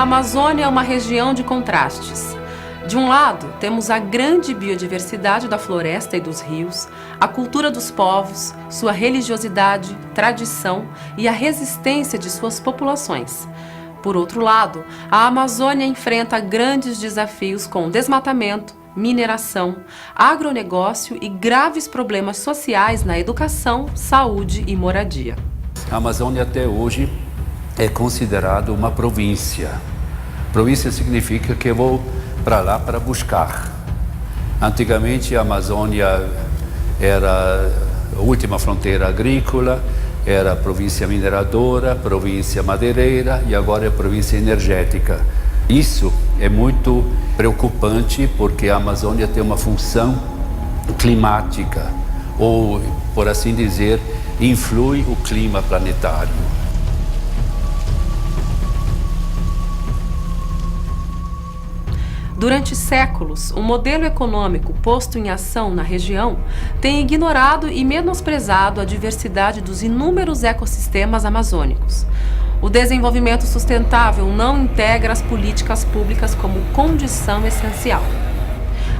Amazônia é uma região de contrastes. De um lado, temos a grande biodiversidade da floresta e dos rios, a cultura dos povos, sua religiosidade, tradição e a resistência de suas populações. Por outro lado, a Amazônia enfrenta grandes desafios com desmatamento, mineração, agronegócio e graves problemas sociais na educação, saúde e moradia. A Amazônia até hoje é considerada uma província. Província significa que eu vou para lá para buscar. Antigamente a Amazônia era a última fronteira agrícola, era a província mineradora, província madeireira e agora é a província energética. Isso é muito preocupante porque a Amazônia tem uma função climática, ou, por assim dizer, influi o clima planetário. Durante séculos, o modelo econômico posto em ação na região tem ignorado e menosprezado a diversidade dos inúmeros ecossistemas amazônicos. O desenvolvimento sustentável não integra as políticas públicas como condição essencial.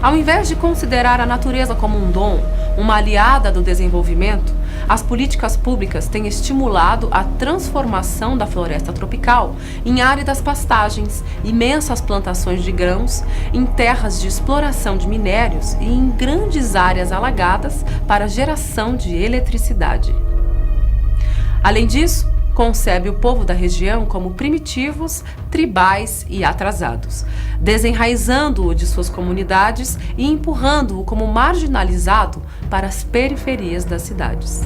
Ao invés de considerar a natureza como um dom, uma aliada do desenvolvimento, as políticas públicas têm estimulado a transformação da floresta tropical em áridas pastagens, imensas plantações de grãos, em terras de exploração de minérios e em grandes áreas alagadas para geração de eletricidade. Além disso, concebe o povo da região como primitivos, tribais e atrasados, desenraizando-o de suas comunidades e empurrando-o como marginalizado para as periferias das cidades.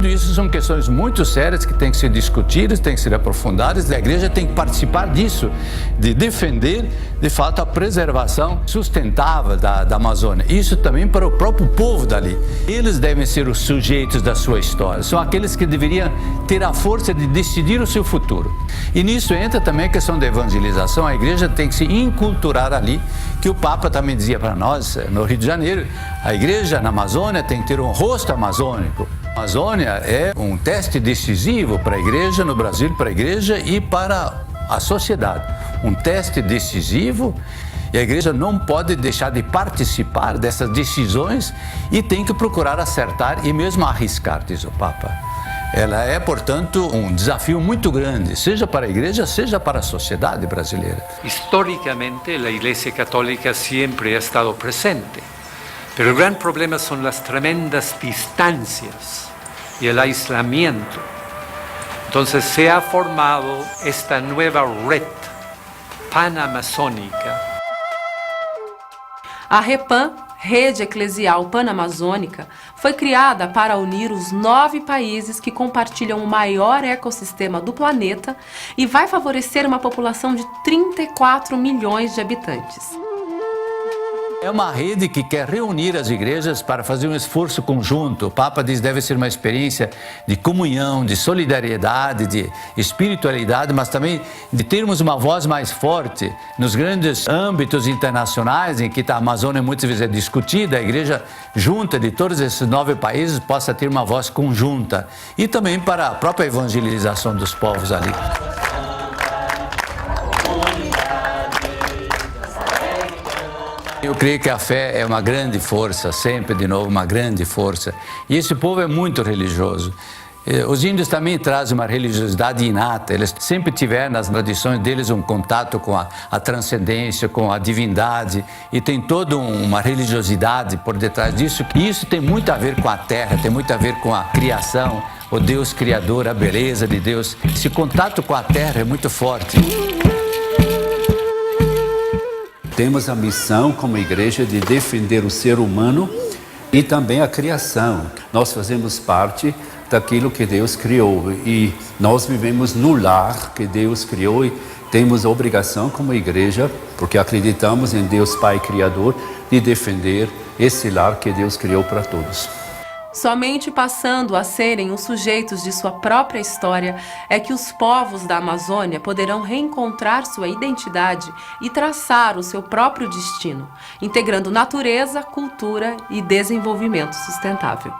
Isso são questões muito sérias que têm que ser discutidas, têm que ser aprofundadas, e a igreja tem que participar disso, de defender, de fato, a preservação sustentável da Amazônia. Isso também para o próprio povo dali. Eles devem ser os sujeitos da sua história, são aqueles que deveriam ter a força de decidir o seu futuro. E nisso entra também a questão da evangelização. A igreja tem que se inculturar ali, que o Papa também dizia para nós, no Rio de Janeiro, a igreja na Amazônia tem que ter um rosto amazônico. A Amazônia é um teste decisivo para a igreja no Brasil, para a igreja e para a sociedade. Um teste decisivo, e a igreja não pode deixar de participar dessas decisões e tem que procurar acertar e mesmo arriscar, diz o Papa. Ela é, portanto, um desafio muito grande, seja para a igreja, seja para a sociedade brasileira. Históricamente, a Igreja Católica sempre ha estado presente, pero el gran problema son las tremendas distancias y el aislamiento. Entonces se ha formado esta nueva red panamazónica. A REPAN, Rede Eclesial Panamazônica, foi criada para unir os 9 países que compartilham o maior ecossistema do planeta e vai favorecer uma população de 34 milhões de habitantes. É uma rede que quer reunir as igrejas para fazer um esforço conjunto. O Papa diz que deve ser uma experiência de comunhão, de solidariedade, de espiritualidade, mas também de termos uma voz mais forte nos grandes âmbitos internacionais em que a Amazônia muitas vezes é discutida. A igreja junta de todos esses 9 países possa ter uma voz conjunta e também para a própria evangelização dos povos ali. Eu creio que a fé é uma grande força, sempre de novo uma grande força. E esse povo é muito religioso. Os índios também trazem uma religiosidade inata, eles sempre tiveram nas tradições deles um contato com a transcendência, com a divindade, e tem toda uma religiosidade por detrás disso. E isso tem muito a ver com a terra, tem muito a ver com a criação, o Deus criador, a beleza de Deus. Esse contato com a terra é muito forte. Temos a missão como igreja de defender o ser humano e também a criação. Nós fazemos parte daquilo que Deus criou e nós vivemos no lar que Deus criou e temos a obrigação como igreja, porque acreditamos em Deus Pai Criador, de defender esse lar que Deus criou para todos. Somente passando a serem os sujeitos de sua própria história é que os povos da Amazônia poderão reencontrar sua identidade e traçar o seu próprio destino, integrando natureza, cultura e desenvolvimento sustentável.